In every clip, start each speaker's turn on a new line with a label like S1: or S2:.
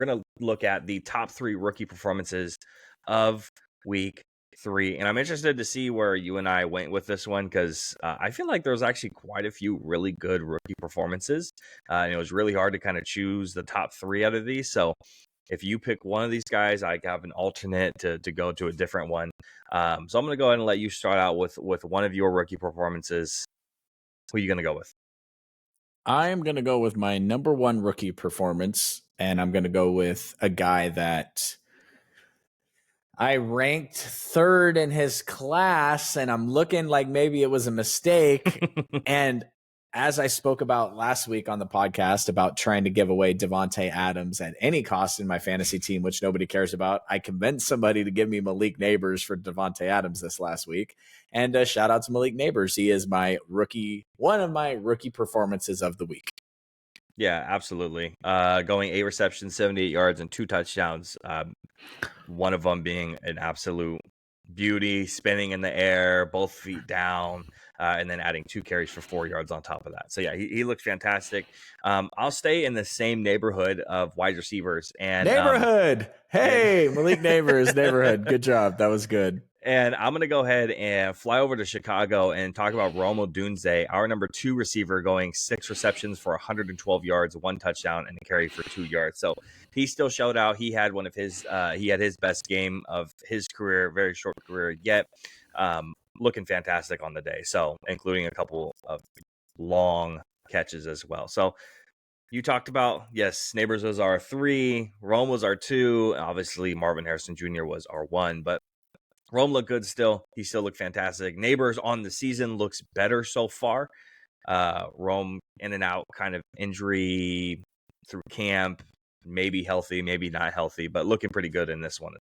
S1: going to look at the top 3 rookie performances of week 3. And I'm interested to see where you and I went with this one because I feel like there's actually quite a few really good rookie performances. And it was really hard to kind of choose the top 3 out of these. So if you pick one of these guys, I have an alternate to go to a different one. So I'm going to go ahead and let you start out with one of your rookie performances. Who are you going to go with?
S2: I am going to go with my number 1 rookie performance, and I'm going to go with a guy that I ranked 3rd in his class, and I'm looking like maybe it was a mistake. And as I spoke about last week on the podcast about trying to give away Davante Adams at any cost in my fantasy team, which nobody cares about, I convinced somebody to give me Malik Neighbors for Davante Adams this last week. And shout out to Malik Neighbors. He is one of my rookie performances of the week.
S1: Yeah, absolutely. Going 8 receptions, 78 yards, and 2 touchdowns. One of them being an absolute beauty, spinning in the air, both feet down, and then adding 2 carries for 4 yards on top of that. So yeah, he looked fantastic. I'll stay in the same neighborhood of wide receivers and
S2: Hey, Malik Neighbors, neighborhood. Good job. That was good.
S1: And I'm going to go ahead and fly over to Chicago and talk about Rome Odunze, our number 2 receiver, going 6 receptions for 112 yards, 1 touchdown, and a carry for 2 yards. So he still showed out. He had one of his he had his best game of his career, very short career yet. Looking fantastic on the day. So including a couple of long catches as well. So you talked about, yes, Neighbors was our 3, Rome was our 2, obviously Marvin Harrison Jr. was our 1, but Rome looked good still. He still looked fantastic. Neighbors on the season looks better so far. Rome in and out, kind of injury through camp, maybe healthy, maybe not healthy, but looking pretty good in this one.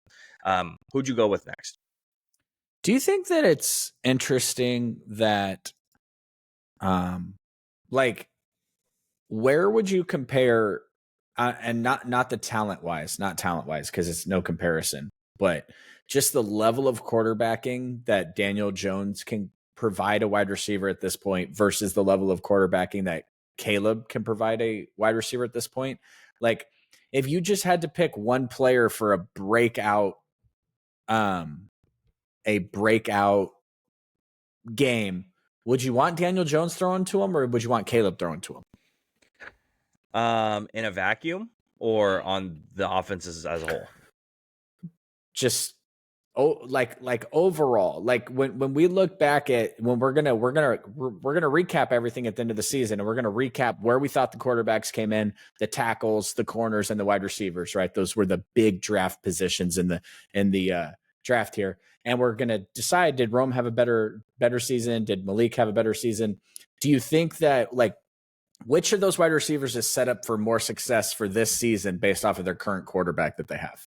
S1: Who'd you go with next?
S2: Do you think that it's interesting that, where would you compare, and not talent wise, because it's no comparison, but just the level of quarterbacking that Daniel Jones can provide a wide receiver at this point versus the level of quarterbacking that Caleb can provide a wide receiver at this point? Like, if you just had to pick one player for a breakout game, would you want Daniel Jones throwing to him or would you want Caleb throwing to him?
S1: In a vacuum or on the offenses as a whole?
S2: Just like overall, like when we look back at when we're gonna recap everything at the end of the season, and we're gonna recap where we thought the quarterbacks came in, the tackles, the corners, and the wide receivers. Right, those were the big draft positions in the draft here, and we're gonna decide: did Rome have a better season? Did Malik have a better season? Do you think that which of those wide receivers is set up for more success for this season based off of their current quarterback that they have?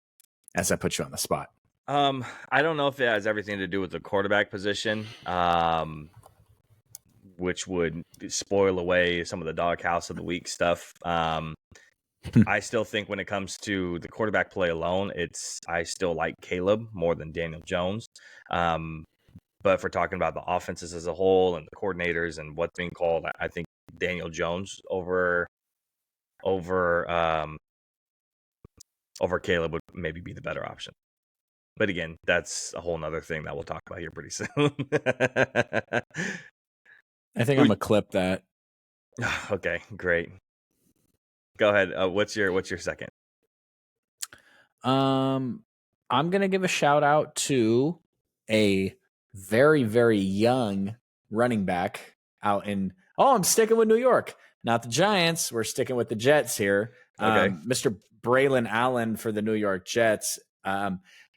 S2: As I put you on the spot.
S1: I don't know if it has everything to do with the quarterback position, which would spoil away some of the doghouse of the week stuff. I still think when it comes to the quarterback play alone, I still like Caleb more than Daniel Jones. But if we're talking about the offenses as a whole and the coordinators and what's being called, I think Daniel Jones over Caleb would maybe be the better option. But again, that's a whole nother thing that we'll talk about here pretty soon.
S2: I think I'm gonna clip that.
S1: Okay, great. Go ahead. What's your second?
S2: I'm gonna give a shout out to a very, very young running back out in. Oh, I'm sticking with New York, not the Giants. We're sticking with the Jets here.
S1: Okay.
S2: Mr. Braylon Allen for the New York Jets.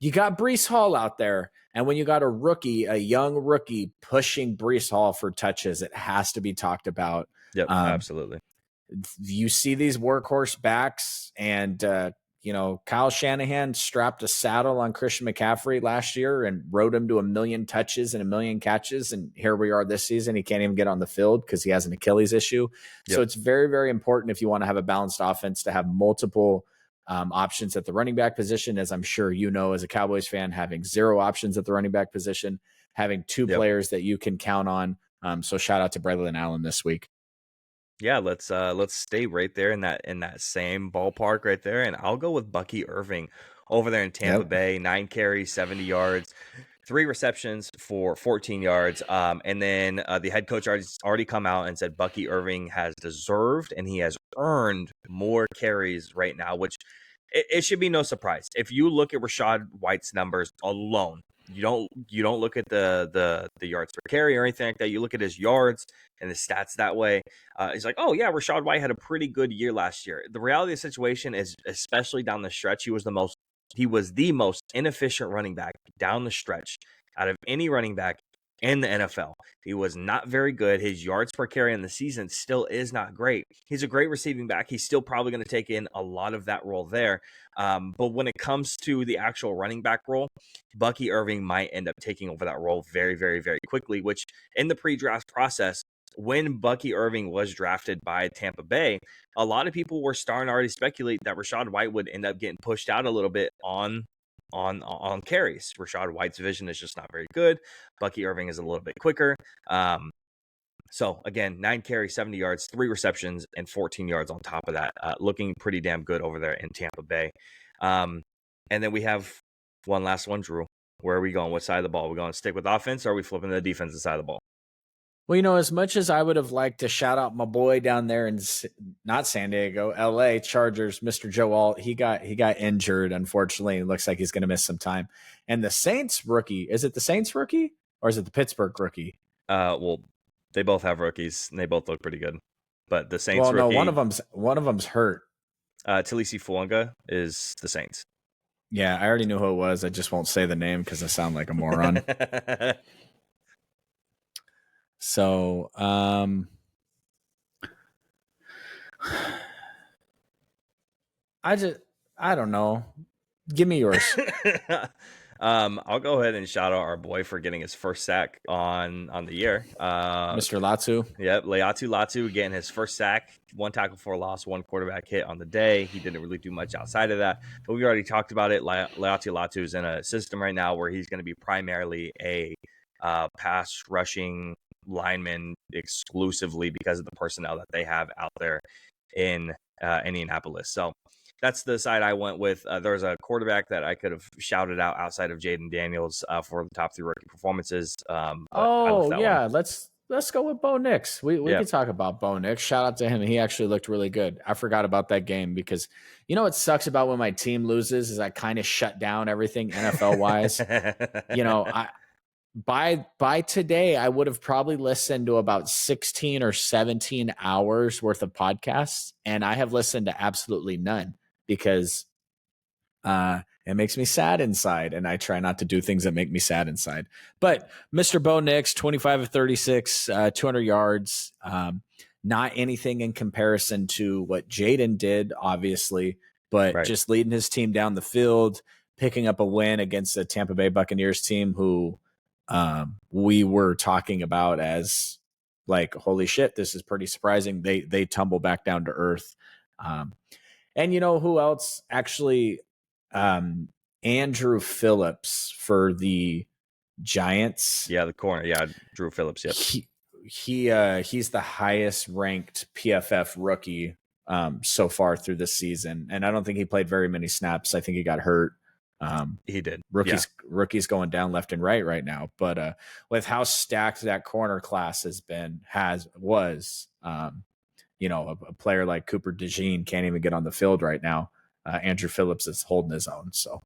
S2: You got Breece Hall out there. And when you got a young rookie pushing Breece Hall for touches, it has to be talked about.
S1: Yep, absolutely.
S2: You see these workhorse backs, and Kyle Shanahan strapped a saddle on Christian McCaffrey last year and rode him to 1 million touches and 1 million catches. And here we are this season. He can't even get on the field because he has an Achilles issue. Yep. So it's very, very important if you want to have a balanced offense to have multiple options at the running back position. As I'm sure you know, as a Cowboys fan, having 0 options at the running back position, having 2 players that you can count on. So shout out to Braylon Allen this week.
S1: Yeah, let's stay right there in that same ballpark right there, and I'll go with Bucky Irving over there in Tampa
S2: Yep.
S1: Bay. 9 carries, 70 yards, 3 receptions for 14 yards. And then the head coach already come out and said Bucky Irving has deserved and he has earned more carries right now, which it should be no surprise. If you look at Rashad White's numbers alone, you don't look at the yards per carry or anything like that. You look at his yards and his stats that way. He's like, oh yeah, Rashad White had a pretty good year last year. The reality of the situation is, especially down the stretch, he was the most inefficient running back down the stretch out of any running back in the NFL. He was not very good. His yards per carry in the season still is not great. He's a great receiving back. He's still probably going to take in a lot of that role there. But when it comes to the actual running back role, Bucky Irving might end up taking over that role very, very, very quickly, which in the pre-draft process, when Bucky Irving was drafted by Tampa Bay, a lot of people were starting to already speculate that Rashad White would end up getting pushed out a little bit on carries. Rashad White's vision is just not very good. Bucky Irving is a little bit quicker. So again, 9 carries, 70 yards, 3 receptions, and 14 yards on top of that. Looking pretty damn good over there in Tampa Bay. And then we have one last one, Drew. Where are we going? What side of the ball? Are we going to stick with offense, or are we flipping to the defensive side of the ball?
S2: Well, as much as I would have liked to shout out my boy down there in not San Diego, LA Chargers, Mr. Joe Alt, he got injured, unfortunately. It looks like he's going to miss some time. And the Saints rookie, is it the Saints rookie or is it the Pittsburgh rookie?
S1: Well, they both have rookies and they both look pretty good. But the Saints
S2: Well, no,
S1: rookie,
S2: one of them's hurt.
S1: Talisi Fuanga is the Saints.
S2: Yeah, I already knew who it was. I just won't say the name because I sound like a moron. So, I don't know. Give me yours.
S1: I'll go ahead and shout out our boy for getting his first sack on the year.
S2: Mr. Latu.
S1: Yep, Laiatu Latu getting his first sack, 1 tackle for a loss, 1 quarterback hit on the day. He didn't really do much outside of that, but we already talked about it. Laiatu Latu is in a system right now where he's going to be primarily a pass rushing lineman exclusively because of the personnel that they have out there in Indianapolis. So that's the side I went with. There's a quarterback that I could have shouted out outside of Jaden Daniels for the top 3 rookie performances.
S2: Let's go with Bo Nix. We can talk about Bo Nix. Shout out to him. He actually looked really good. I forgot about that game because what sucks about when my team loses is I kind of shut down everything NFL wise. By today, I would have probably listened to about 16 or 17 hours worth of podcasts, and I have listened to absolutely none because it makes me sad inside, and I try not to do things that make me sad inside. But Mr. Bo Nix, 25 of 36, 200 yards, not anything in comparison to what Jaden did, obviously, but
S1: Right.
S2: just leading his team down the field, picking up a win against the Tampa Bay Buccaneers team who we were talking about as like, holy shit, this is pretty surprising. They tumble back down to earth. And who else actually? Andrew Phillips for the Giants.
S1: Yeah, the corner. Yeah, Drew Phillips. Yep.
S2: He's the highest ranked PFF rookie so far through the season, and I don't think he played very many snaps. I think he got hurt.
S1: He did.
S2: Rookies going down left and right now. But with how stacked that corner class was, a player like Cooper DeJean can't even get on the field right now. Andrew Phillips is holding his own. So